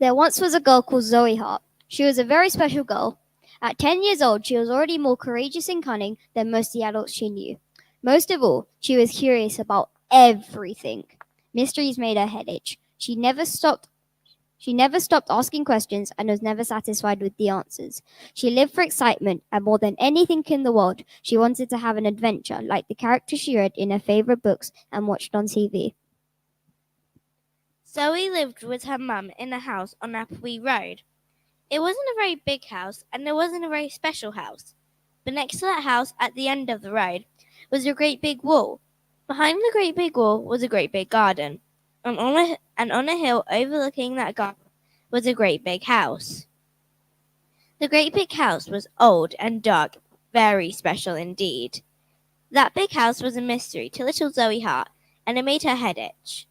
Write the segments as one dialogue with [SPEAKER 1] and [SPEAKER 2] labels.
[SPEAKER 1] There once was a girl called Zoe Hart. She was a very special girl. At 10 years old, she was already more courageous and cunning than most of the adults she knew. Most of all, she was curious about everything. Mysteries made her head itch. She never stopped asking questions and was never satisfied with the answers. She lived for excitement, and more than anything in the world, she wanted to have an adventure like the characters she read in her favorite books and watched on TV.
[SPEAKER 2] Zoe lived with her mum in a house on Appleby Road. It wasn't a very big house, and it wasn't a very special house. But next to that house, at the end of the road, was a great big wall. Behind the great big wall was a great big garden. And on a hill overlooking that garden was a great big house. The great big house was old and dark, very special indeed. That big house was a mystery to little Zoe Hart, and it made her head itch.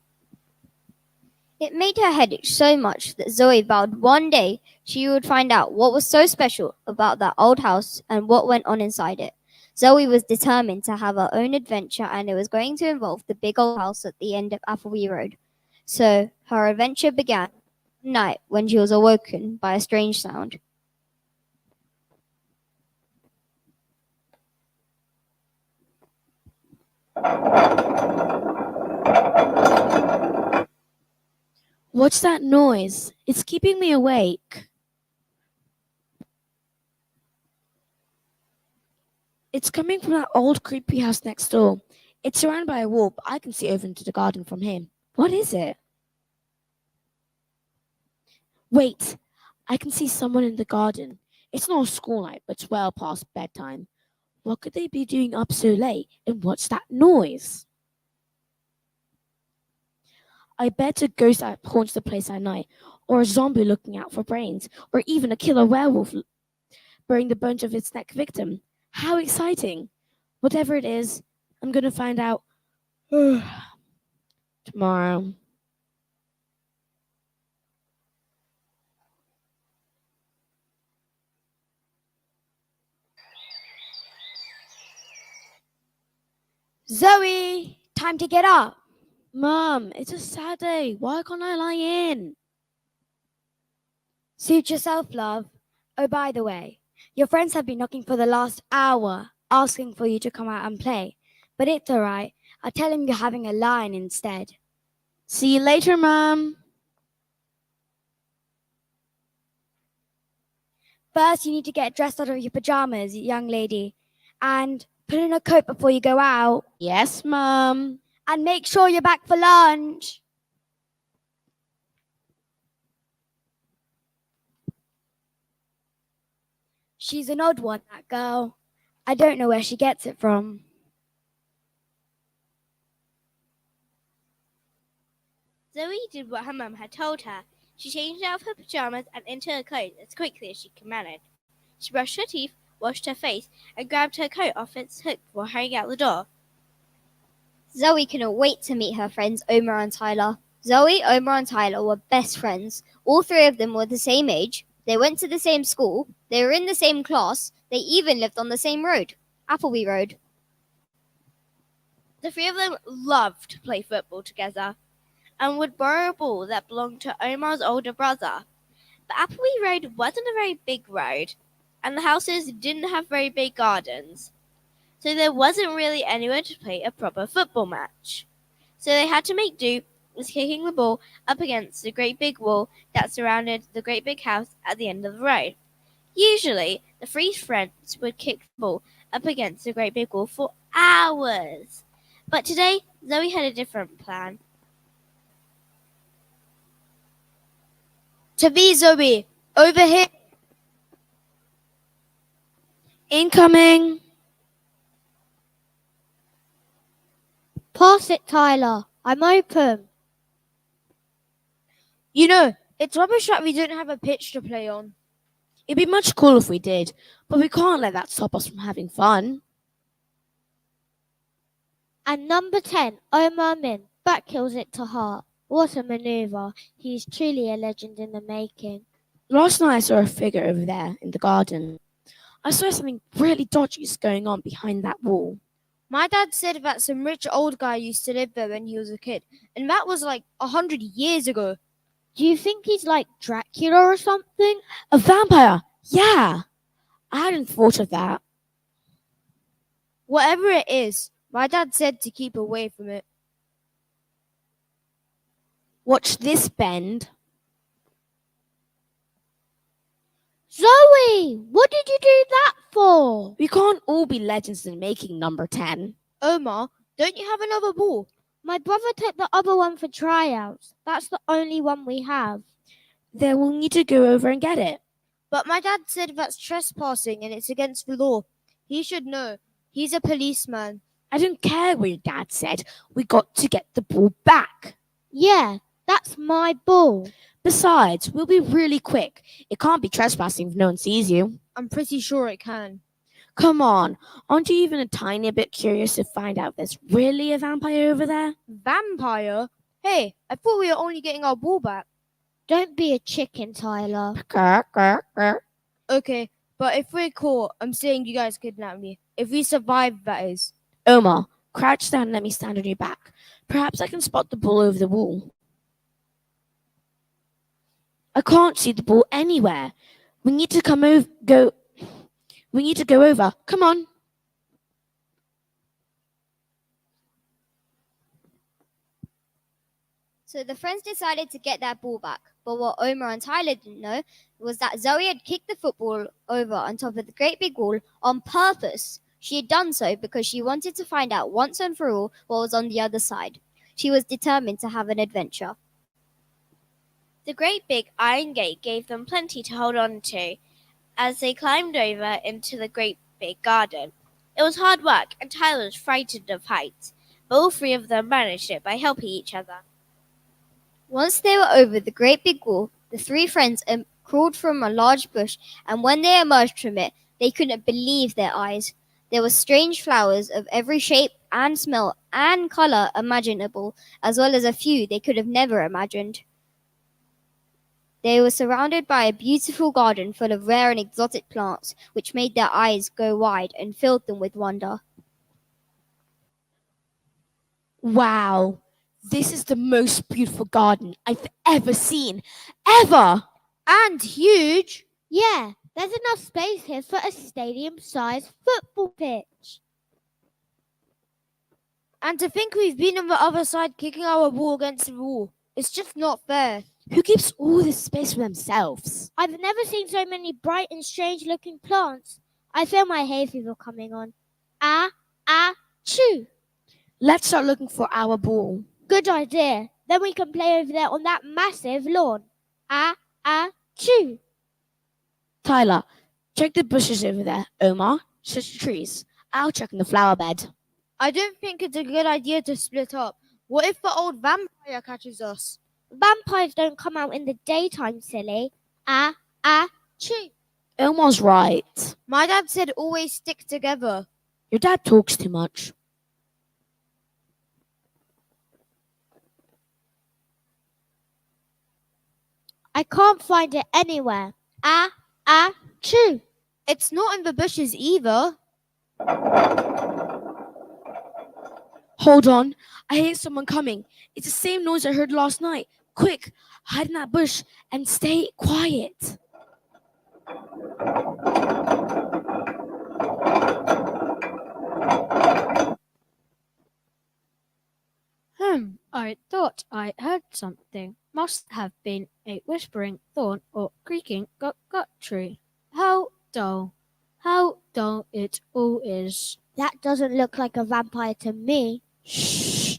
[SPEAKER 1] It made her head itch so much that Zoe vowed one day she would find out what was so special about that old house and what went on inside it. Zoe was determined to have her own adventure, and it was going to involve the big old house at the end of Appleby Road. So her adventure began one night when she was awoken by a strange sound.
[SPEAKER 3] What's that noise? It's keeping me awake. It's coming from that old creepy house next door. It's surrounded by a wall, but I can see over into the garden from here. What is it? Wait, I can see someone in the garden. It's not a school night, but it's well past bedtime. What could they be doing up so late? And what's that noise? I bet a ghost that haunts the place at night, or a zombie looking out for brains, or even a killer werewolf burying the bones of its next victim. How exciting! Whatever it is, I'm going to find out tomorrow.
[SPEAKER 4] Zoe, time to get up.
[SPEAKER 3] Mum, it's a Saturday. Why can't I lie in?
[SPEAKER 4] Suit yourself, love. Oh, by the way, your friends have been knocking for the last hour, asking for you to come out and play. But it's all right. I'll tell them you're having a lie-in instead.
[SPEAKER 3] See you later, Mum.
[SPEAKER 4] First, you need to get dressed out of your pajamas, young lady. And put on a coat before you go out.
[SPEAKER 3] Yes, Mum.
[SPEAKER 4] And make sure you're back for lunch. She's an odd one, that girl. I don't know where she gets it from.
[SPEAKER 2] Zoe did what her mum had told her. She changed out of her pajamas and into her coat as quickly as she could manage. She brushed her teeth, washed her face, and grabbed her coat off its hook before hurrying out the door.
[SPEAKER 1] Zoe couldn't wait to meet her friends Omar and Tyler. Zoe, Omar, and Tyler were best friends. All three of them were the same age. They went to the same school. They were in the same class. They even lived on the same road, Appleby Road.
[SPEAKER 2] The three of them loved to play football together and would borrow a ball that belonged to Omar's older brother. But Appleby Road wasn't a very big road, and the houses didn't have very big gardens. So there wasn't really anywhere to play a proper football match. So they had to make do with kicking the ball up against the great big wall that surrounded the great big house at the end of the road. Usually, the three friends would kick the ball up against the great big wall for hours. But today, Zoe had a different plan.
[SPEAKER 4] To be Zoe, over here.
[SPEAKER 3] Incoming.
[SPEAKER 4] Pass it, Tyler. I'm open. You know, it's rubbish that we don't have a pitch to play on.
[SPEAKER 3] It'd be much cooler if we did, but we can't let that stop us from having fun.
[SPEAKER 4] And number 10, Omar Min. That kills it to heart. What a maneuver. He's truly a legend in the making.
[SPEAKER 3] Last night I saw a figure over there in the garden. I saw something really dodgy going on behind that wall.
[SPEAKER 4] My dad said that some rich old guy used to live there when he was a kid, and that was like 100 years ago. Do you think he's like Dracula or something?
[SPEAKER 3] A vampire! Yeah! I hadn't thought of that.
[SPEAKER 5] Whatever it is, my dad said to keep away from it.
[SPEAKER 3] Watch this bend.
[SPEAKER 4] Zoe, what did you do that for?
[SPEAKER 3] We can't all be legends in making number 10.
[SPEAKER 5] Omar, don't you have another ball?
[SPEAKER 4] My brother took the other one for tryouts. That's the only one we have.
[SPEAKER 3] Then we'll need to go over and get it.
[SPEAKER 5] But my dad said that's trespassing and it's against the law. He should know. He's a policeman.
[SPEAKER 3] I don't care what your dad said. We got to get the ball back.
[SPEAKER 4] Yeah, that's my ball.
[SPEAKER 3] Besides, we'll be really quick. It can't be trespassing if no one sees you.
[SPEAKER 5] I'm pretty sure it can.
[SPEAKER 3] Come on, aren't you even a tiny bit curious to find out if there's really a vampire over there?
[SPEAKER 5] Vampire? Hey, I thought we were only getting our ball back.
[SPEAKER 4] Don't be a chicken, Tyler.
[SPEAKER 5] Okay, but if we're caught, I'm saying you guys kidnapped me. If we survive, that is.
[SPEAKER 3] Omar, crouch down and let me stand on your back. Perhaps I can spot the ball over the wall. I can't see the ball anywhere. We need to We need to go over. Come on.
[SPEAKER 1] So the friends decided to get their ball back. But what Omar and Tyler didn't know was that Zoe had kicked the football over on top of the great big wall on purpose. She had done so because she wanted to find out once and for all what was on the other side. She was determined to have an adventure.
[SPEAKER 2] The great big iron gate gave them plenty to hold on to as they climbed over into the great big garden. It was hard work, and Tyler was frightened of heights, but all three of them managed it by helping each other.
[SPEAKER 1] Once they were over the great big wall, the three friends crawled from a large bush, and when they emerged from it, they couldn't believe their eyes. There were strange flowers of every shape and smell and color imaginable, as well as a few they could have never imagined. They were surrounded by a beautiful garden full of rare and exotic plants, which made their eyes go wide and filled them with wonder.
[SPEAKER 3] Wow. This is the most beautiful garden I've ever seen. Ever!
[SPEAKER 5] And huge!
[SPEAKER 4] Yeah, there's enough space here for a stadium-sized football pitch.
[SPEAKER 5] And to think we've been on the other side kicking our ball against the wall. It's just not fair.
[SPEAKER 3] Who keeps all this space for themselves?
[SPEAKER 4] I've never seen so many bright and strange-looking plants. I feel my hay fever coming on. Achoo!
[SPEAKER 3] Let's start looking for our ball.
[SPEAKER 4] Good idea. Then we can play over there on that massive lawn. Achoo!
[SPEAKER 3] Tyler, check the bushes over there. Omar, search the trees. I'll check in the flower bed.
[SPEAKER 5] I don't think it's a good idea to split up. What if the old vampire catches us?
[SPEAKER 4] Vampires don't come out in the daytime, silly. Achoo!
[SPEAKER 3] Omar's right.
[SPEAKER 5] My dad said always stick together.
[SPEAKER 3] Your dad talks too much.
[SPEAKER 4] I can't find it anywhere. Achoo!
[SPEAKER 5] It's not in the bushes either.
[SPEAKER 3] Hold on. I hear someone coming. It's the same noise I heard last night. Quick, hide in that bush and stay quiet.
[SPEAKER 6] I thought I heard something. Must have been a whispering thorn or creaking gut tree. How dull it all is.
[SPEAKER 4] That doesn't look like a vampire to me.
[SPEAKER 3] Shh.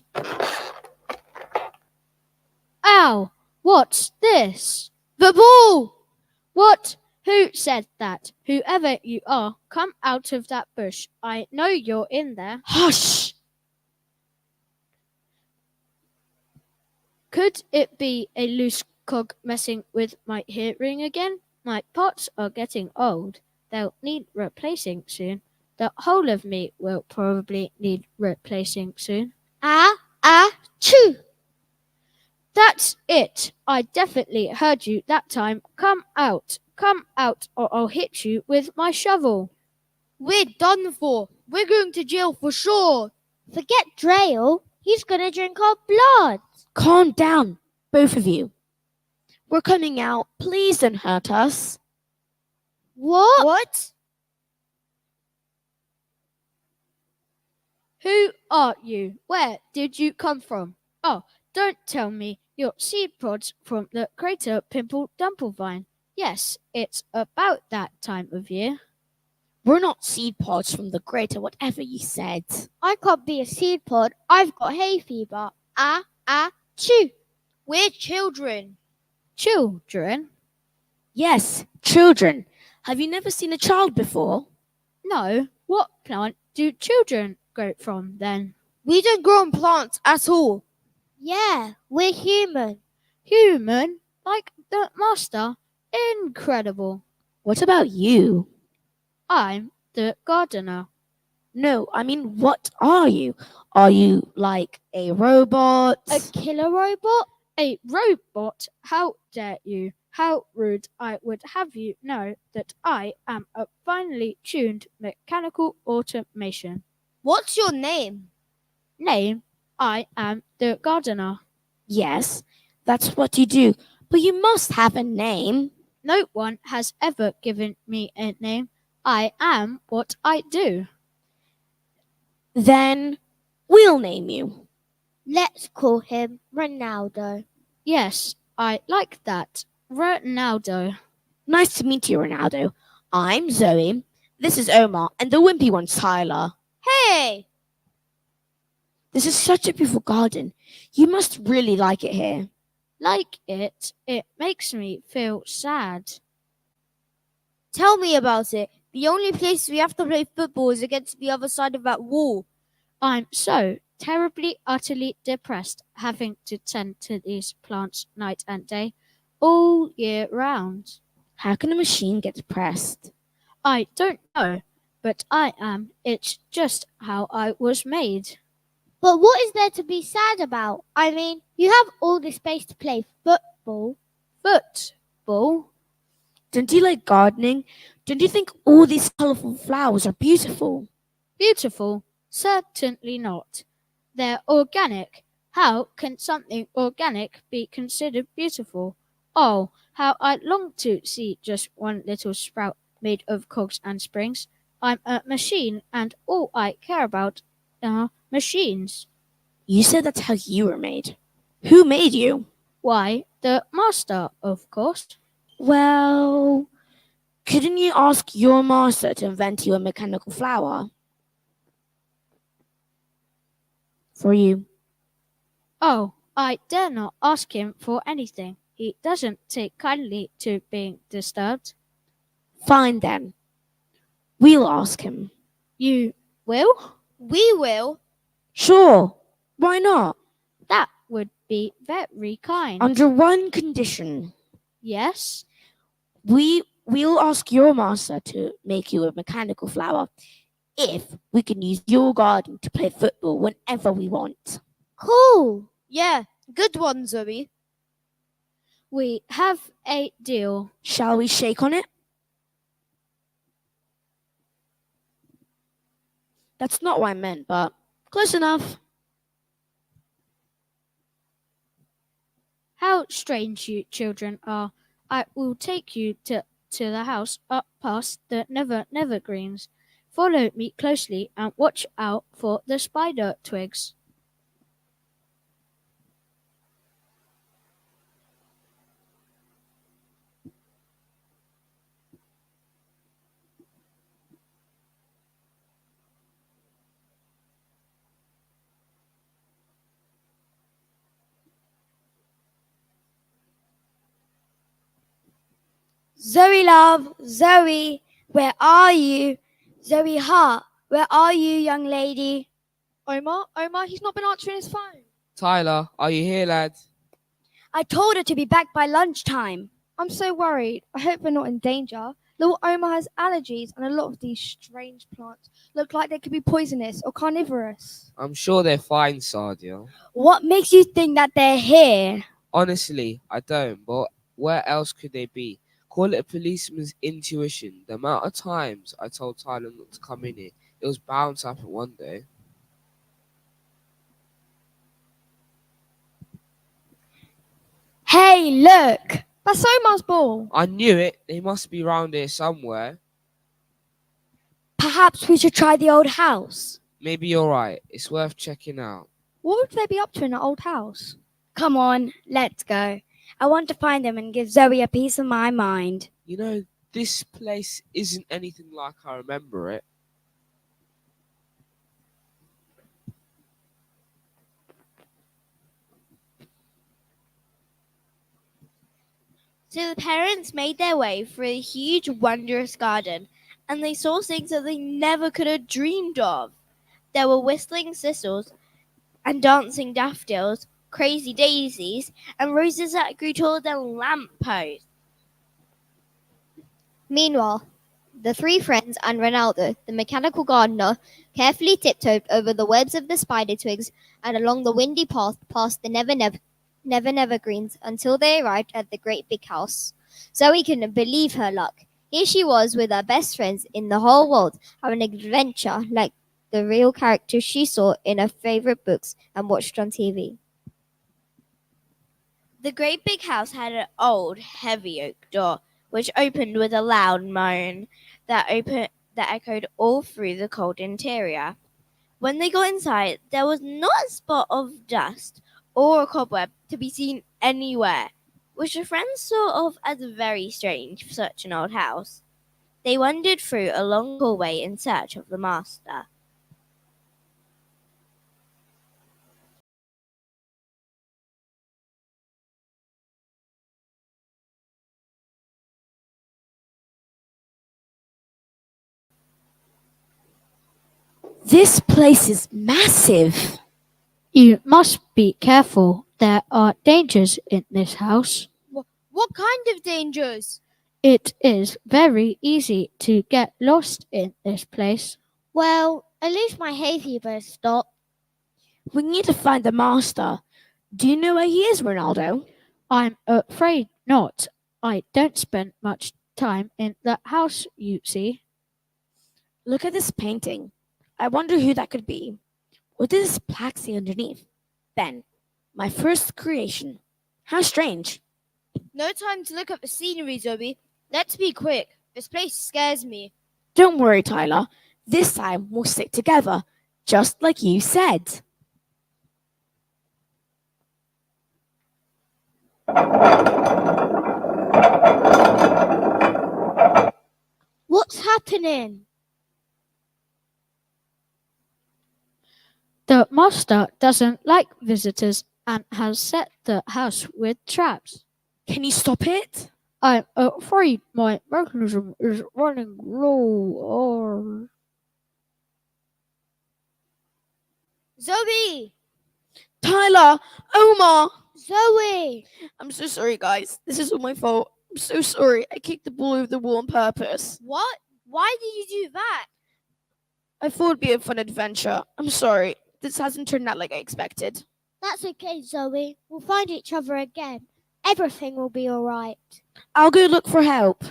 [SPEAKER 6] Ow! What's this?
[SPEAKER 5] The ball!
[SPEAKER 6] What? Who said that? Whoever you are, come out of that bush. I know you're in there.
[SPEAKER 3] Hush!
[SPEAKER 6] Could it be a loose cog messing with my hearing again? My pots are getting old. They'll need replacing soon. The whole of me will probably need replacing soon.
[SPEAKER 4] Achoo!
[SPEAKER 6] That's it. I definitely heard you that time. Come out, or I'll hit you with my shovel.
[SPEAKER 5] We're done for. We're going to jail for sure.
[SPEAKER 4] Forget Drayle. He's gonna drink our blood.
[SPEAKER 3] Calm down, both of you. We're coming out. Please don't hurt us.
[SPEAKER 5] What?
[SPEAKER 4] What?
[SPEAKER 6] Who are you? Where did you come from? Oh, don't tell me you're seed pods from the Greater Pimple Dumplevine. Yes, it's about that time of year.
[SPEAKER 3] We're not seed pods from the greater whatever you said.
[SPEAKER 5] I can't be a seed pod. I've got hay fever. Chew.
[SPEAKER 4] We're children.
[SPEAKER 6] Children?
[SPEAKER 3] Yes, children. Have you never seen a child before?
[SPEAKER 6] No. What plant do children grow from then?
[SPEAKER 4] We don't grow on plants at all.
[SPEAKER 5] Yeah, we're human.
[SPEAKER 6] Human? Like the master? Incredible.
[SPEAKER 3] What about you?
[SPEAKER 6] I'm the gardener.
[SPEAKER 3] No, I mean, what are you? Are you like a robot?
[SPEAKER 5] A killer robot?
[SPEAKER 6] A robot? How dare you? How rude. I would have you know that I am a finely tuned mechanical automation.
[SPEAKER 4] What's your name?
[SPEAKER 6] Name? I am the gardener.
[SPEAKER 3] Yes, that's what you do. But you must have a name.
[SPEAKER 6] No one has ever given me a name. I am what I do.
[SPEAKER 3] Then we'll name you.
[SPEAKER 5] Let's call him Ronaldo.
[SPEAKER 6] Yes, I like that. Ronaldo.
[SPEAKER 3] Nice to meet you, Ronaldo. I'm Zoe. This is Omar, and the wimpy one's Tyler.
[SPEAKER 4] Hey!
[SPEAKER 3] This is such a beautiful garden. You must really like it here.
[SPEAKER 6] Like it? It makes me feel sad.
[SPEAKER 4] Tell me about it. The only place we have to play football is against the other side of that wall.
[SPEAKER 6] I'm so terribly, utterly depressed having to tend to these plants night and day, all year round.
[SPEAKER 3] How can a machine get depressed?
[SPEAKER 6] I don't know, but I am. It's just how I was made.
[SPEAKER 5] But what is there to be sad about? I mean, you have all this space to play football.
[SPEAKER 6] Football?
[SPEAKER 3] Don't you like gardening? Don't you think all these colourful flowers are beautiful?
[SPEAKER 6] Beautiful? Certainly not. They're organic. How can something organic be considered beautiful? Oh, how I long to see just one little sprout made of cogs and springs. I'm a machine, and all I care about are machines.
[SPEAKER 3] You said that's how you were made. Who made you?
[SPEAKER 6] Why, the master, of course.
[SPEAKER 3] Well, couldn't you ask your master to invent you a mechanical flower? For you.
[SPEAKER 6] Oh, I dare not ask him for anything. He doesn't take kindly to being disturbed.
[SPEAKER 3] Fine then. We'll ask him.
[SPEAKER 6] You will?
[SPEAKER 4] We will.
[SPEAKER 3] Sure. Why not?
[SPEAKER 6] That would be very kind.
[SPEAKER 3] Under one condition.
[SPEAKER 6] Yes?
[SPEAKER 3] We'll ask your master to make you a mechanical flower if we can use your garden to play football whenever we want.
[SPEAKER 5] Cool.
[SPEAKER 4] Yeah, good one, Zoe.
[SPEAKER 6] We have a deal.
[SPEAKER 3] Shall we shake on it? That's not what I meant, but close enough.
[SPEAKER 6] How strange you children are. I will take you to the house up past the Never Greens. Follow me closely and watch out for the spider twigs.
[SPEAKER 4] Zoe, love. Zoe, where are you? Zoe Hart, where are you, young lady?
[SPEAKER 7] Omar, he's not been answering his phone.
[SPEAKER 8] Tyler, are you here, lad?
[SPEAKER 4] I told her to be back by lunchtime.
[SPEAKER 7] I'm so worried. I hope we're not in danger. Little Omar has allergies, and a lot of these strange plants look like they could be poisonous or carnivorous.
[SPEAKER 8] I'm sure they're fine, Sadia.
[SPEAKER 4] What makes you think that they're here?
[SPEAKER 8] Honestly, I don't, but where else could they be? Call it a policeman's intuition. The amount of times I told Tyler not to come in here, it was bound to happen one day.
[SPEAKER 4] Hey, look!
[SPEAKER 7] That's Omar's ball.
[SPEAKER 8] I knew it. They must be round here somewhere.
[SPEAKER 4] Perhaps we should try the old house.
[SPEAKER 8] Maybe you're right. It's worth checking out.
[SPEAKER 7] What would they be up to in that old house?
[SPEAKER 4] Come on, let's go. I want to find them and give Zoe a piece of my mind.
[SPEAKER 8] You know, this place isn't anything like I remember it.
[SPEAKER 2] So the parents made their way through a huge, wondrous garden, and they saw things that they never could have dreamed of. There were whistling thistles and dancing daffodils, crazy daisies, and roses that grew taller than lampposts.
[SPEAKER 1] Meanwhile, the three friends and Ronaldo, the mechanical gardener, carefully tiptoed over the webs of the spider twigs and along the windy path past the Never Greens until they arrived at the great big house. Zoe couldn't believe her luck. Here she was with her best friends in the whole world, having an adventure like the real characters she saw in her favorite books and watched on TV.
[SPEAKER 2] The great big house had an old, heavy oak door, which opened with a loud moan that echoed all through the cold interior. When they got inside, there was not a spot of dust or a cobweb to be seen anywhere, which the friends saw of as very strange for such an old house. They wandered through a long hallway in search of the master.
[SPEAKER 3] This place is massive.
[SPEAKER 6] You must be careful. There are dangers in this house.
[SPEAKER 5] What kind of dangers?
[SPEAKER 6] It is very easy to get lost in this place.
[SPEAKER 5] Well, at least my hay fever stopped.
[SPEAKER 3] We need to find the master. Do you know where he is, Ronaldo?
[SPEAKER 6] I'm afraid not. I don't spend much time in the house, you see.
[SPEAKER 3] Look at this painting. I wonder who that could be. What does this plaque say underneath? Ben, my first creation. How strange.
[SPEAKER 5] No time to look at the scenery, Zoe. Let's be quick. This place scares me.
[SPEAKER 3] Don't worry, Tyler. This time we'll stick together, just like you said.
[SPEAKER 5] What's happening?
[SPEAKER 6] The master doesn't like visitors and has set the house with traps.
[SPEAKER 3] Can you stop it?
[SPEAKER 6] I'm afraid my mechanism is running low.
[SPEAKER 5] Zoe!
[SPEAKER 3] Tyler! Omar!
[SPEAKER 5] Zoe!
[SPEAKER 3] I'm so sorry, guys. This is all my fault. I'm so sorry. I kicked the ball over the wall on purpose.
[SPEAKER 5] What? Why did you do that?
[SPEAKER 3] I thought it'd be a fun adventure. I'm sorry. This hasn't turned out like I expected.
[SPEAKER 5] That's okay, Zoe. We'll find each other again. Everything will be alright.
[SPEAKER 3] I'll go look for help.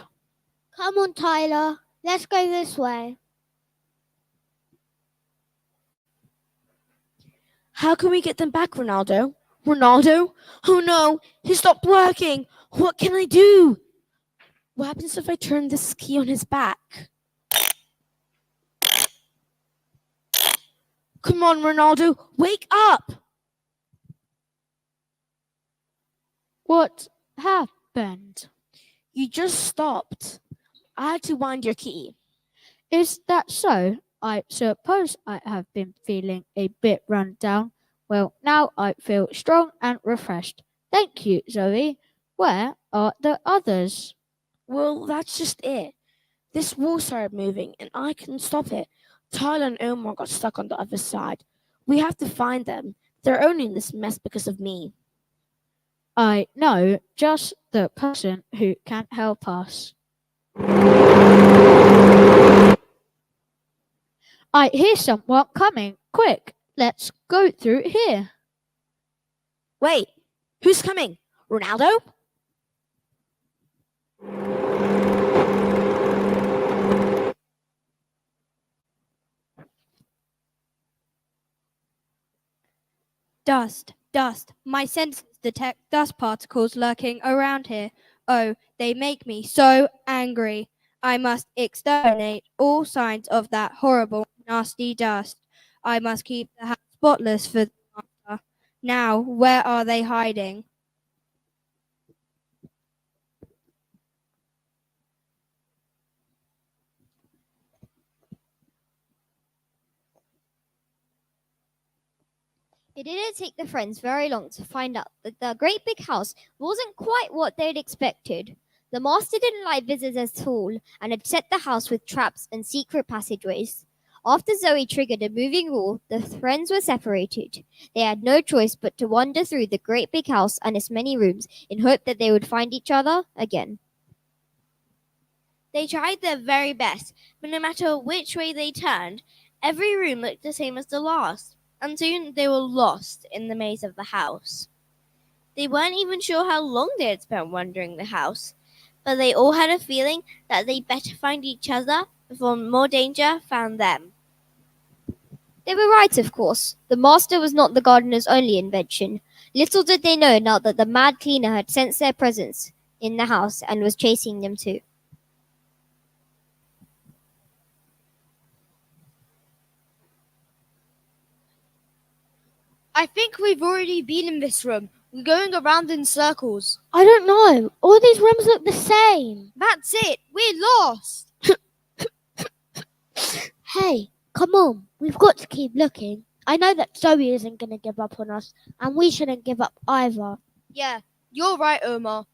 [SPEAKER 5] Come on, Tyler. Let's go this way.
[SPEAKER 3] How can we get them back, Ronaldo? Ronaldo? Oh no, he stopped working. What can I do? What happens if I turn this key on his back? Come on, Ronaldo, wake up!
[SPEAKER 6] What happened?
[SPEAKER 3] You just stopped. I had to wind your key.
[SPEAKER 6] Is that so? I suppose I have been feeling a bit run down. Well, now I feel strong and refreshed. Thank you, Zoe. Where are the others?
[SPEAKER 3] Well, that's just it. This wall started moving and I couldn't stop it. Tyler and Omar got stuck on the other side. We have to find them. They're only in this mess because of me.
[SPEAKER 6] I know just the person who can help us. I hear someone coming. Quick, let's go through here.
[SPEAKER 3] Wait, who's coming? Ronaldo?
[SPEAKER 7] Dust. My sensors detect dust particles lurking around here.
[SPEAKER 9] Oh, they make me so angry. I must exterminate all signs of that horrible, nasty dust. I must keep the house spotless for the master. Now, where are they hiding?
[SPEAKER 1] It didn't take the friends very long to find out that the great big house wasn't quite what they'd expected. The master didn't like visitors at all and had set the house with traps and secret passageways. After Zoe triggered a moving rule, the friends were separated. They had no choice but to wander through the great big house and its many rooms in hope that they would find each other again.
[SPEAKER 2] They tried their very best, but no matter which way they turned, every room looked the same as the last, and soon they were lost in the maze of the house. They weren't even sure how long they had spent wandering the house, but they all had a feeling that they'd better find each other before more danger found them.
[SPEAKER 1] They were right, of course. The master was not the gardener's only invention. Little did they know now that the mad cleaner had sensed their presence in the house and was chasing them too.
[SPEAKER 5] I think we've already been in this room. We're going around in circles.
[SPEAKER 3] I don't know. All these rooms look the same.
[SPEAKER 5] That's it. We're lost.
[SPEAKER 3] Hey, come on. We've got to keep looking. I know that Zoe isn't going to give up on us, and we shouldn't give up either.
[SPEAKER 5] Yeah, you're right, Omar.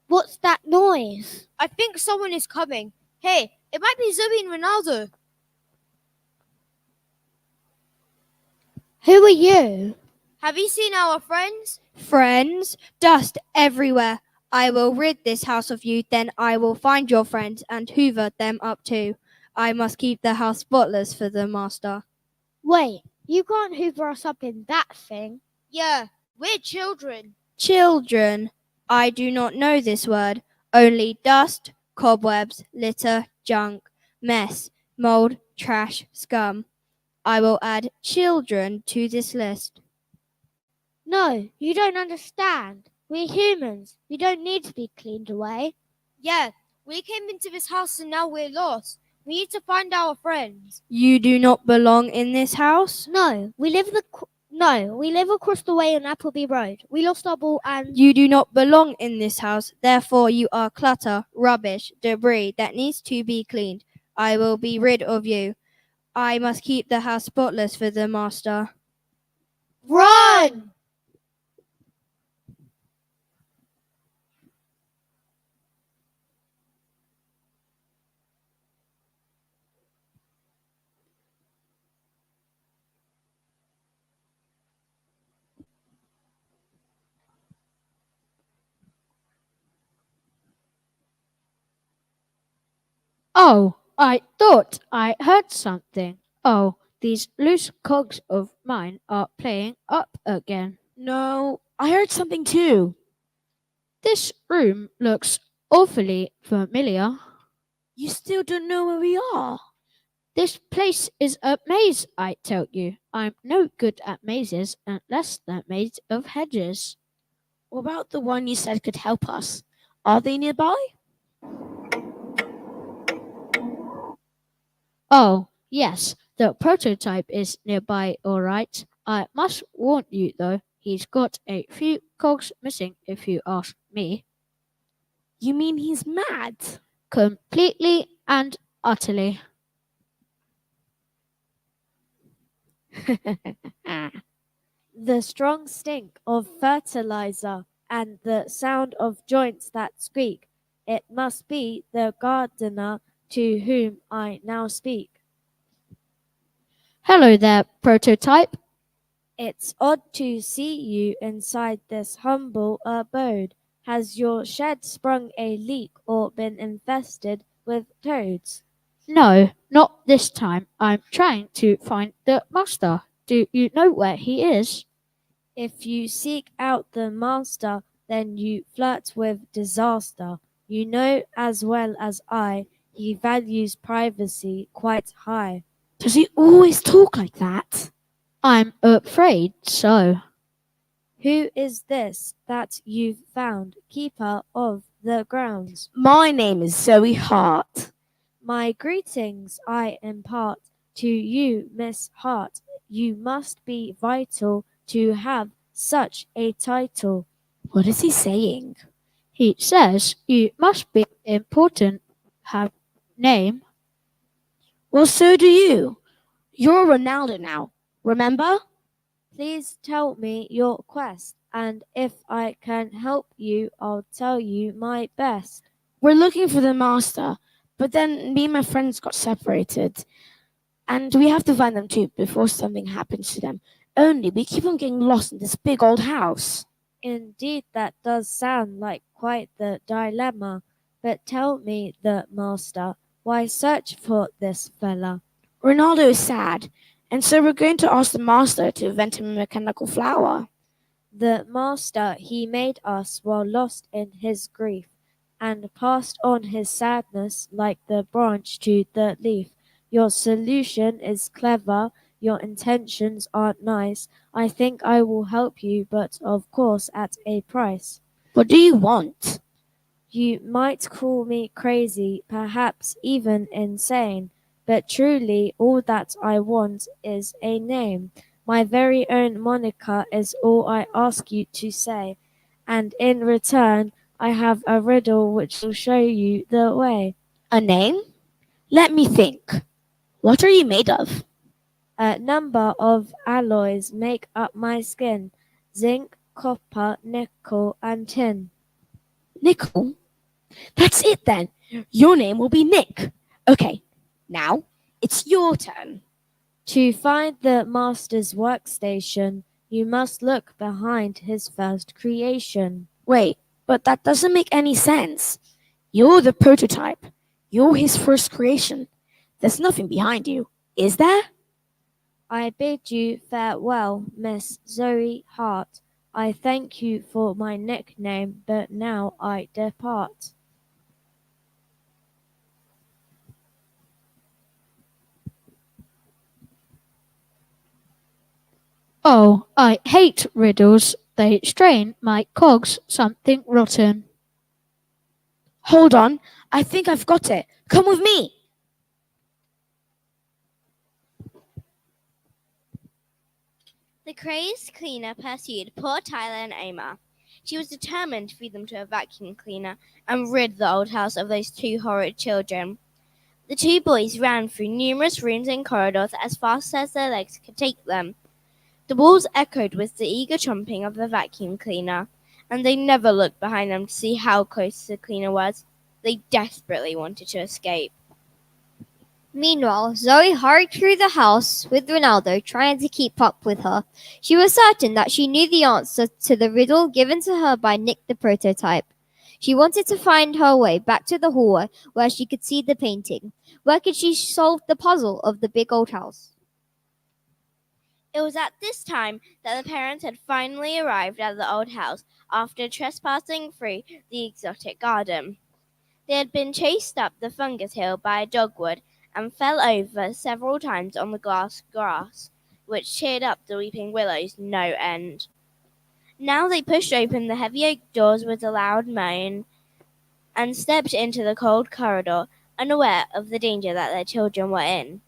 [SPEAKER 3] What's that noise?
[SPEAKER 5] I think someone is coming. Hey, it might be Zoe and Ronaldo.
[SPEAKER 3] Who are you?
[SPEAKER 5] Have you seen our friends?
[SPEAKER 9] Friends? Dust everywhere. I will rid this house of you, then I will find your friends and hoover them up too. I must keep the house spotless for the master.
[SPEAKER 3] Wait, you can't hoover us up in that thing.
[SPEAKER 5] Yeah, we're children.
[SPEAKER 9] Children? I do not know this word. Only dust, cobwebs, litter, junk, mess, mold, trash, scum. I will add children to this list.
[SPEAKER 3] No, you don't understand. We're humans. We don't need to be cleaned away.
[SPEAKER 5] Yeah, we came into this house and now we're lost. We need to find our friends.
[SPEAKER 9] You do not belong in this house?
[SPEAKER 3] No, we live across the way on Appleby Road. We lost our ball and
[SPEAKER 9] You do not belong in this house. Therefore, you are clutter, rubbish, debris that needs to be cleaned. I will be rid of you. I must keep the house spotless for the master.
[SPEAKER 5] Run!
[SPEAKER 6] Oh, I thought I heard something. Oh, these loose cogs of mine are playing up again.
[SPEAKER 3] no, I heard something too.
[SPEAKER 6] This room looks awfully familiar.
[SPEAKER 3] You still don't know where we are.
[SPEAKER 6] This place is a maze, I tell you. I'm no good at mazes unless they're made of hedges.
[SPEAKER 3] What about the one you said could help us? Are they nearby?
[SPEAKER 6] Oh, yes, the prototype is nearby, all right. I must warn you, though, he's got a few cogs missing, if you ask me.
[SPEAKER 3] You mean he's mad?
[SPEAKER 6] Completely and utterly.
[SPEAKER 10] The strong stink of fertilizer and the sound of joints that squeak. It must be the gardener to whom I now speak.
[SPEAKER 6] Hello there, prototype.
[SPEAKER 10] It's odd to see you inside this humble abode. Has your shed sprung a leak or been infested with toads?
[SPEAKER 6] No, not this time. I'm trying to find the master. Do you know where he is?
[SPEAKER 10] If you seek out the master, then you flirt with disaster. You know as well as I, he values privacy quite high.
[SPEAKER 3] Does he always talk like that?
[SPEAKER 6] I'm afraid so.
[SPEAKER 10] Who is this that you've found, keeper of the grounds?
[SPEAKER 3] My name is Zoe Hart.
[SPEAKER 10] My greetings I impart to you, Miss Hart. You must be vital to have such a title.
[SPEAKER 3] What is he saying?
[SPEAKER 6] He says you must be important. Have name.
[SPEAKER 3] Well, so do you. You're Ronaldo now, remember?
[SPEAKER 10] Please tell me your quest, and if I can help you, I'll tell you my best.
[SPEAKER 3] We're looking for the master, but then me and my friends got separated. And we have to find them too before something happens to them. Only we keep on getting lost in this big old house.
[SPEAKER 10] Indeed, that does sound like quite the dilemma. But tell me, the master, why search for this fella?
[SPEAKER 3] Ronaldo is sad, and so we're going to ask the master to invent him a mechanical flower.
[SPEAKER 10] The master he made us while lost in his grief, and passed on his sadness like the branch to the leaf. Your solution is clever, your intentions aren't nice. I think I will help you, but of course at a price.
[SPEAKER 3] What do you want?
[SPEAKER 10] You might call me crazy, perhaps even insane, but truly all that I want is a name. My very own moniker is all I ask you to say, and in return I have a riddle which will show you the way.
[SPEAKER 3] A name? Let me think. What are you made of?
[SPEAKER 10] A number of alloys make up my skin: zinc, copper, nickel, and tin.
[SPEAKER 3] Nickel? That's it then. Your name will be Nick. Okay, now it's your turn.
[SPEAKER 10] To find the master's workstation, you must look behind his first creation.
[SPEAKER 3] Wait, but that doesn't make any sense. You're the prototype. You're his first creation. There's nothing behind you, is there?
[SPEAKER 10] I bid you farewell, Miss Zoe Hart. I thank you for my nickname, but now I depart.
[SPEAKER 6] Oh, I hate riddles. They strain my cogs something rotten.
[SPEAKER 3] Hold on, I think I've got it. Come with me.
[SPEAKER 2] The crazed cleaner pursued poor Tyler and Omar. She was determined to feed them to a vacuum cleaner and rid the old house of those two horrid children. The two boys ran through numerous rooms and corridors as fast as their legs could take them. The walls echoed with the eager chomping of the vacuum cleaner, and they never looked behind them to see how close the cleaner was. They desperately wanted to escape.
[SPEAKER 1] Meanwhile, Zoe hurried through the house with Ronaldo, trying to keep up with her. She was certain that she knew the answer to the riddle given to her by Nick the prototype. She wanted to find her way back to the hallway where she could see the painting. Where could she solve the puzzle of the big old house?
[SPEAKER 2] It was at this time that the parents had finally arrived at the old house after trespassing through the exotic garden. They had been chased up the fungus hill by a dogwood and fell over several times on the grass, which cheered up the weeping willows no end. Now they pushed open the heavy oak doors with a loud moan and stepped into the cold corridor, unaware of the danger that their children were in.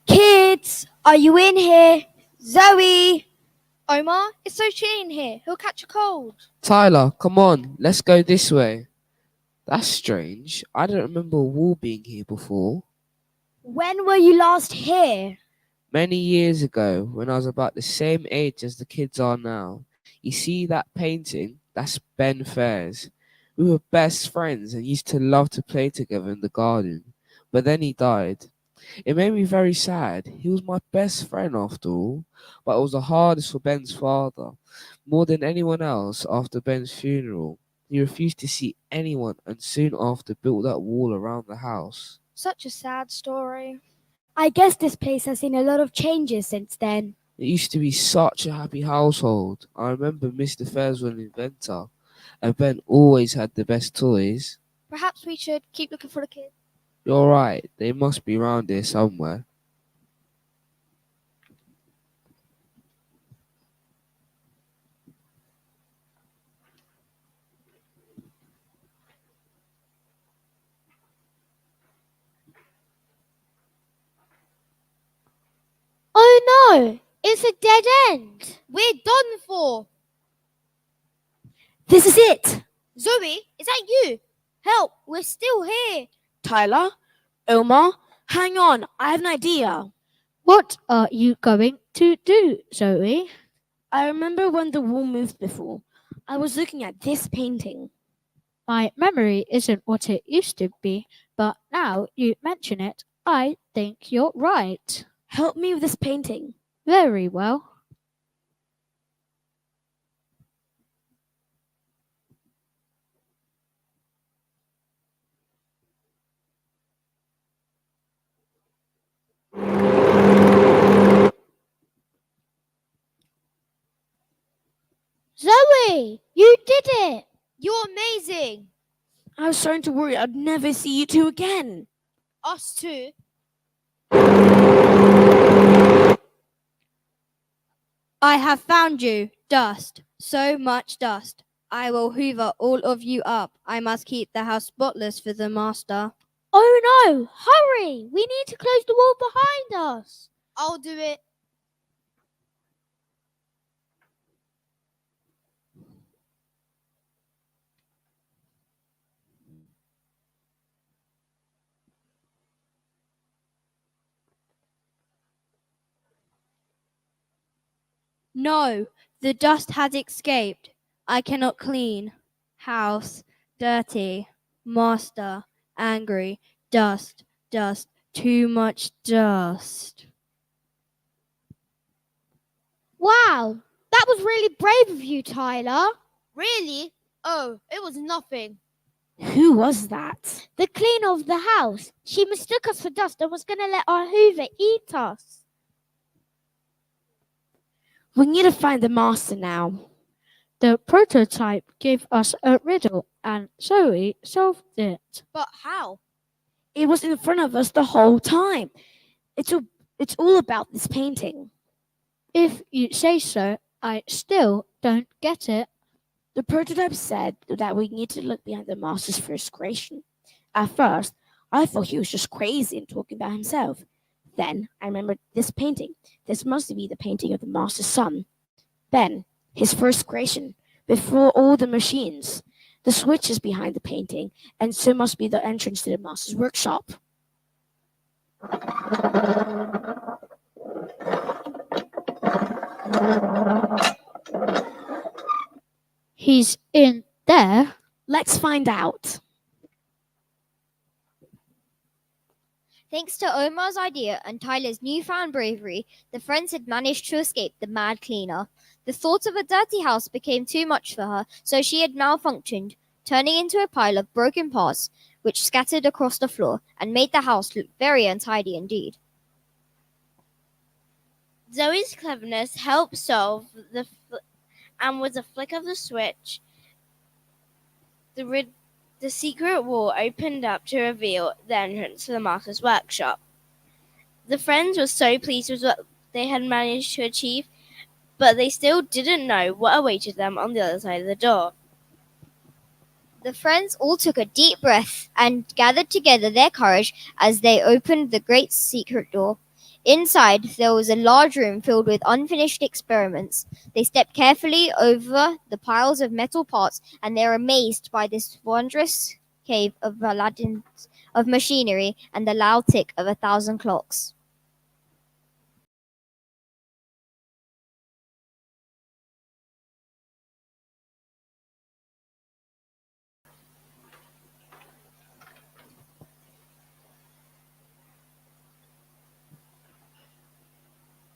[SPEAKER 4] Kids, are you in here? Zoe!
[SPEAKER 7] Omar, it's so chilly in here. He'll catch a cold.
[SPEAKER 8] Tyler, come on, let's go this way. That's strange. I don't remember a wall being here before.
[SPEAKER 4] When were you last here?
[SPEAKER 8] Many years ago, when I was about the same age as the kids are now. You see that painting? That's Ben Fairs. We were best friends and used to love to play together in the garden. But then he died. It made me very sad. He was my best friend after all. But it was the hardest for Ben's father. More than anyone else after Ben's funeral. He refused to see anyone and soon after built that wall around the house.
[SPEAKER 7] Such a sad story.
[SPEAKER 4] I guess this place has seen a lot of changes since then.
[SPEAKER 8] It used to be such a happy household. I remember Mr. Fairs was an inventor, and Ben always had the best toys.
[SPEAKER 7] Perhaps we should keep looking for the kid.
[SPEAKER 8] You're right, they must be round here somewhere.
[SPEAKER 5] Oh no! It's a dead end! We're done for!
[SPEAKER 3] This is it!
[SPEAKER 5] Zoe, is that you? Help, we're still here!
[SPEAKER 3] Tyler? Omar? Hang on, I have an idea.
[SPEAKER 6] What are you going to do, Zoe?
[SPEAKER 3] I remember when the wall moved before. I was looking at this painting.
[SPEAKER 6] My memory isn't what it used to be, but now you mention it, I think you're right.
[SPEAKER 3] Help me with this painting.
[SPEAKER 6] Very well.
[SPEAKER 5] Zoe, you did it! You're amazing!
[SPEAKER 3] I was starting to worry I'd never see you two again.
[SPEAKER 5] Us too.
[SPEAKER 9] I have found you. Dust. So much dust. I will hoover all of you up. I must keep the house spotless for the master.
[SPEAKER 5] Oh no! Hurry! We need to close the wall behind us! I'll do it.
[SPEAKER 9] No, the dust has escaped. I cannot clean. House, dirty. Master, angry. Dust, dust, too much dust.
[SPEAKER 5] Wow! That was really brave of you, Tyler. Really? Oh, it was nothing.
[SPEAKER 3] Who was that?
[SPEAKER 5] The cleaner of the house. She mistook us for dust and was going to let our Hoover eat us.
[SPEAKER 3] We need to find the master now.
[SPEAKER 6] The prototype gave us a riddle, and Zoe solved it.
[SPEAKER 5] But how?
[SPEAKER 3] It was in front of us the whole time. It's all about this painting.
[SPEAKER 6] If you say so, I still don't get it.
[SPEAKER 3] The prototype said that we need to look behind the master's first creation. At first, I thought he was just crazy and talking about himself. Then I remembered this painting. This must be the painting of the master's son. Ben, his first creation, before all the machines. The switch is behind the painting, and so must be the entrance to the master's workshop.
[SPEAKER 6] He's in there.
[SPEAKER 3] Let's find out.
[SPEAKER 1] Thanks to Omar's idea and Tyler's newfound bravery, the friends had managed to escape the mad cleaner. The thought of a dirty house became too much for her, so she had malfunctioned, turning into a pile of broken parts which scattered across the floor and made the house look very untidy indeed.
[SPEAKER 2] Zoe's cleverness helped solve and with a flick of the switch, the secret wall opened up to reveal the entrance to the master's workshop. The friends were so pleased with what they had managed to achieve, but they still didn't know what awaited them on the other side of the door.
[SPEAKER 1] The friends all took a deep breath and gathered together their courage as they opened the great secret door. Inside, there was a large room filled with unfinished experiments. They stepped carefully over the piles of metal parts, and they were amazed by this wondrous cave of machinery and the loud tick of 1,000 clocks.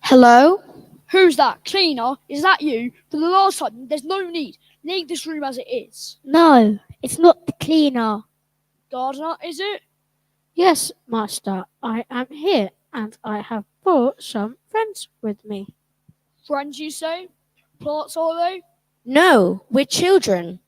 [SPEAKER 11] Hello? Who's that? Cleaner? Is that you? For the last time, there's no need. Leave this room as it is.
[SPEAKER 5] No, it's not the cleaner.
[SPEAKER 11] Gardener, is it?
[SPEAKER 6] Yes, master, I am here, and I have brought some friends with me.
[SPEAKER 11] Friends, you say? Plants, are they?
[SPEAKER 3] No, we're children.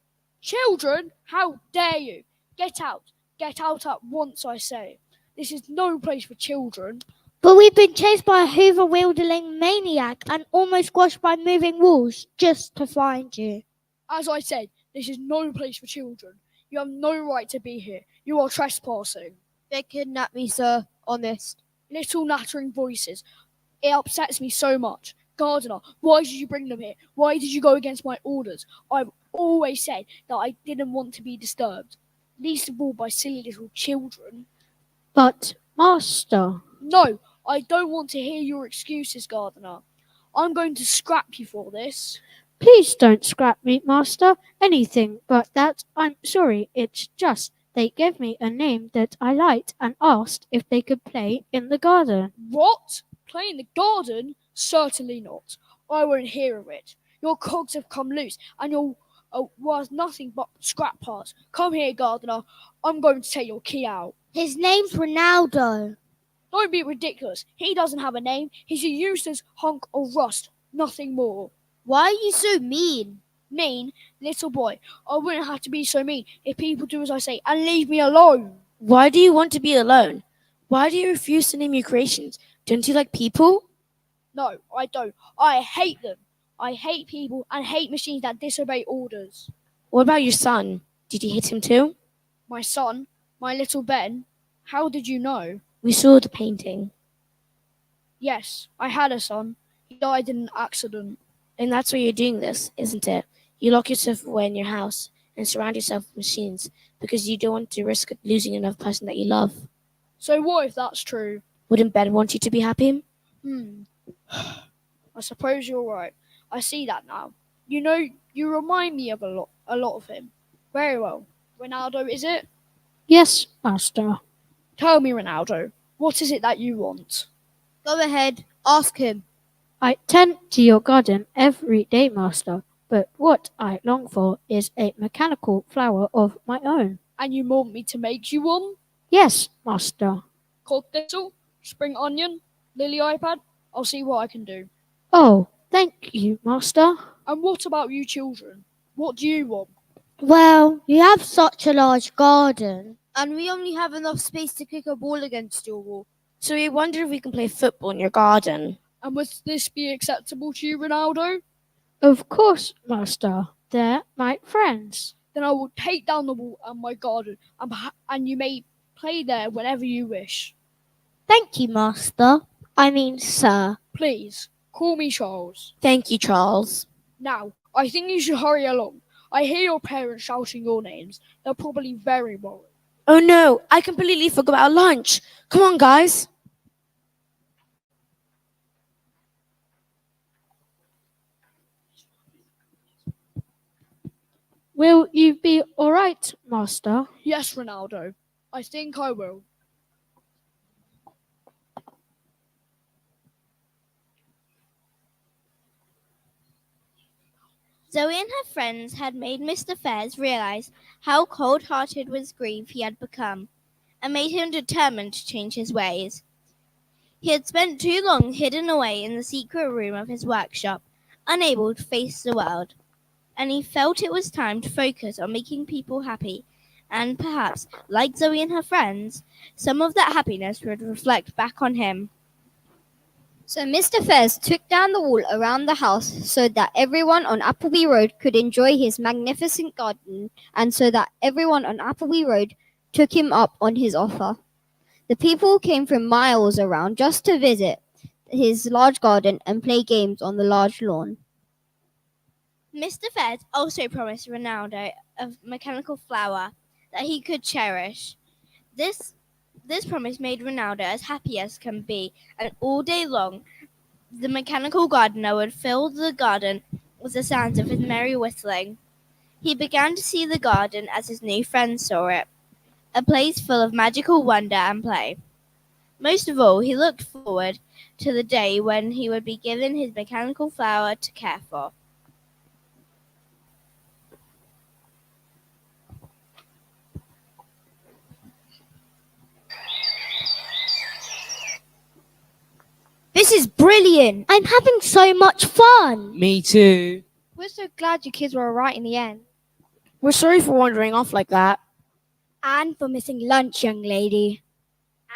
[SPEAKER 11] Children? How dare you? Get out. Get out at once, I say. This is no place for children.
[SPEAKER 5] But we've been chased by a Hoover wielding maniac and almost squashed by moving walls just to find you.
[SPEAKER 11] As I said, this is no place for children. You have no right to be here. You are trespassing.
[SPEAKER 9] They kidnapped me, sir. Honest.
[SPEAKER 11] Little nattering voices. It upsets me so much. Gardener, why did you bring them here? Why did you go against my orders? I've always said that I didn't want to be disturbed, least of all by silly little children.
[SPEAKER 6] But, Master,
[SPEAKER 11] No, I don't want to hear your excuses, Gardener. I'm going to scrap you for this.
[SPEAKER 6] please don't scrap me, Master. Anything but that. I'm sorry. It's just they gave me a name that I liked and asked if they could play in the garden.
[SPEAKER 11] What? Play in the garden? Certainly not. I won't hear of it. Your cogs have come loose, and you're worth nothing but scrap parts. Come here, Gardener. I'm going to take your key out.
[SPEAKER 5] His name's Ronaldo.
[SPEAKER 11] Don't be ridiculous. He doesn't have a name. He's a useless hunk of rust. Nothing more.
[SPEAKER 9] Why are you so mean?
[SPEAKER 11] Mean? Little boy, I wouldn't have to be so mean if people do as I say and leave me alone.
[SPEAKER 3] Why do you want to be alone? Why do you refuse to name your creations? Don't you like people?
[SPEAKER 11] No, I don't. I hate them. I hate people and hate machines that disobey orders.
[SPEAKER 3] What about your son? Did you hate him too?
[SPEAKER 11] My son, my little Ben, how did you know?
[SPEAKER 3] We saw the painting.
[SPEAKER 11] Yes, I had a son. He died in an accident.
[SPEAKER 3] And that's why you're doing this, isn't it? You lock yourself away in your house and surround yourself with machines because you don't want to risk losing another person that you love.
[SPEAKER 11] So what if that's true?
[SPEAKER 3] Wouldn't Ben want you to be happy?
[SPEAKER 11] I suppose you're right. I see that now. You know, you remind me of a lot of him. Very well. Ronaldo, is it?
[SPEAKER 6] Yes, Master.
[SPEAKER 11] Tell me, Ronaldo, what is it that you want?
[SPEAKER 9] Go ahead. Ask him.
[SPEAKER 6] I tend to your garden every day, Master, but what I long for is a mechanical flower of my own.
[SPEAKER 11] And you want me to make you one?
[SPEAKER 6] Yes, Master.
[SPEAKER 11] Cod thistle, spring onion, lily iPad? I'll see what I can do.
[SPEAKER 6] Oh, thank you, Master.
[SPEAKER 11] And what about you children? What do you want?
[SPEAKER 5] Well, you have such a large garden.
[SPEAKER 9] And we only have enough space to kick a ball against your wall.
[SPEAKER 3] So we wonder if we can play football in your garden.
[SPEAKER 11] And would this be acceptable to you, Ronaldo?
[SPEAKER 6] Of course, Master. They're my friends.
[SPEAKER 11] Then I will take down the wall and my garden, and you may play there whenever you wish.
[SPEAKER 5] Thank you, Master. I mean, sir.
[SPEAKER 11] Please, call me Charles.
[SPEAKER 3] Thank you, Charles.
[SPEAKER 11] Now, I think you should hurry along. I hear your parents shouting your names. They're probably very worried.
[SPEAKER 3] Oh no, I completely forgot about lunch. Come on, guys.
[SPEAKER 6] Will you be all right, Master?
[SPEAKER 11] Yes, Ronaldo. I think I will.
[SPEAKER 2] Zoe and her friends had made Mr. Fairs realize how cold-hearted with grief he had become, and made him determined to change his ways. He had spent too long hidden away in the secret room of his workshop, unable to face the world, and he felt it was time to focus on making people happy, and perhaps, like Zoe and her friends, some of that happiness would reflect back on him.
[SPEAKER 1] So Mr. Fairs took down the wall around the house so that everyone on Appleby Road could enjoy his magnificent garden, and so that everyone on Appleby Road took him up on his offer. The people came from miles around just to visit his large garden and play games on the large lawn.
[SPEAKER 2] Mr. Fairs also promised Ronaldo a mechanical flower that he could cherish. This promise made Ronaldo as happy as can be, and all day long the mechanical gardener would fill the garden with the sounds of his merry whistling. He began to see the garden as his new friends saw it, a place full of magical wonder and play. Most of all, he looked forward to the day when he would be given his mechanical flower to care for.
[SPEAKER 5] This is brilliant. I'm having so much fun.
[SPEAKER 8] Me too.
[SPEAKER 7] We're so glad you kids were alright in the end.
[SPEAKER 3] We're sorry for wandering off like that.
[SPEAKER 4] And for missing lunch, young lady.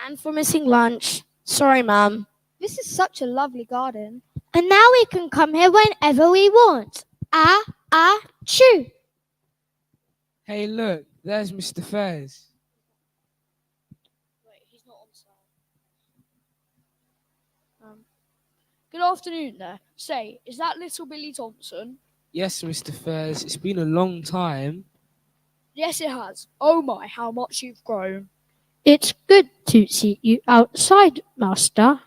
[SPEAKER 3] And for missing lunch. Sorry, Mum.
[SPEAKER 7] This is such a lovely garden.
[SPEAKER 5] And now we can come here whenever we want. Choo.
[SPEAKER 8] Hey, look, there's Mr. Fairs.
[SPEAKER 11] Wait, he's not on sale. Good afternoon there. Say, is that little Billy Thompson?
[SPEAKER 8] Yes, Mr. Fairs, it's been a long time.
[SPEAKER 11] Yes, it has. Oh my, how much you've grown.
[SPEAKER 6] It's good to see you outside, Master.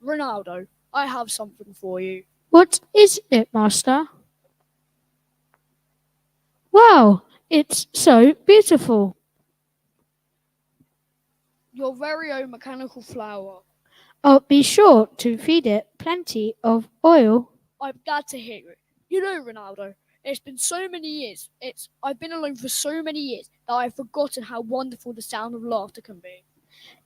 [SPEAKER 11] Ronaldo, I have something for you.
[SPEAKER 6] What is it, Master? Wow, it's so beautiful.
[SPEAKER 11] Your very own mechanical flower.
[SPEAKER 6] I'll be sure to feed it plenty of oil.
[SPEAKER 11] I'm glad to hear it. You know, Ronaldo, it's been so many years. I've been alone for so many years that I've forgotten how wonderful the sound of laughter can be.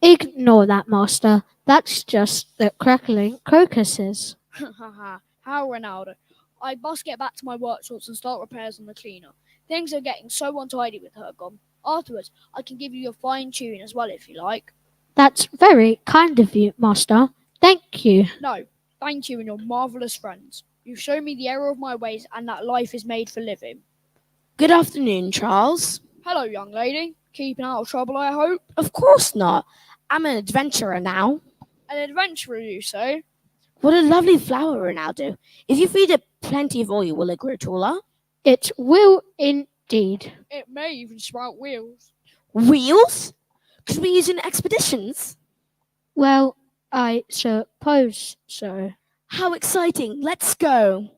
[SPEAKER 6] Ignore that, Master. That's just the crackling crocuses.
[SPEAKER 11] How, Ronaldo? I must get back to my workshops and start repairs on the cleaner. Things are getting so untidy with her gone. Afterwards, I can give you a fine tune as well if you like.
[SPEAKER 6] That's very kind of you, Master. Thank you.
[SPEAKER 11] No, thank you and your marvellous friends. You've shown me the error of my ways and that life is made for living.
[SPEAKER 3] Good afternoon, Charles.
[SPEAKER 11] Hello, young lady. Keeping out of trouble, I hope.
[SPEAKER 3] Of course not. I'm an adventurer now.
[SPEAKER 11] An adventurer, you say?
[SPEAKER 3] What a lovely flower, Ronaldo. If you feed it plenty of oil, will it grow taller?
[SPEAKER 6] It will indeed.
[SPEAKER 11] It may even sprout wheels.
[SPEAKER 3] Wheels? Could we use in expeditions?
[SPEAKER 6] Well, I suppose so.
[SPEAKER 3] How exciting. Let's go.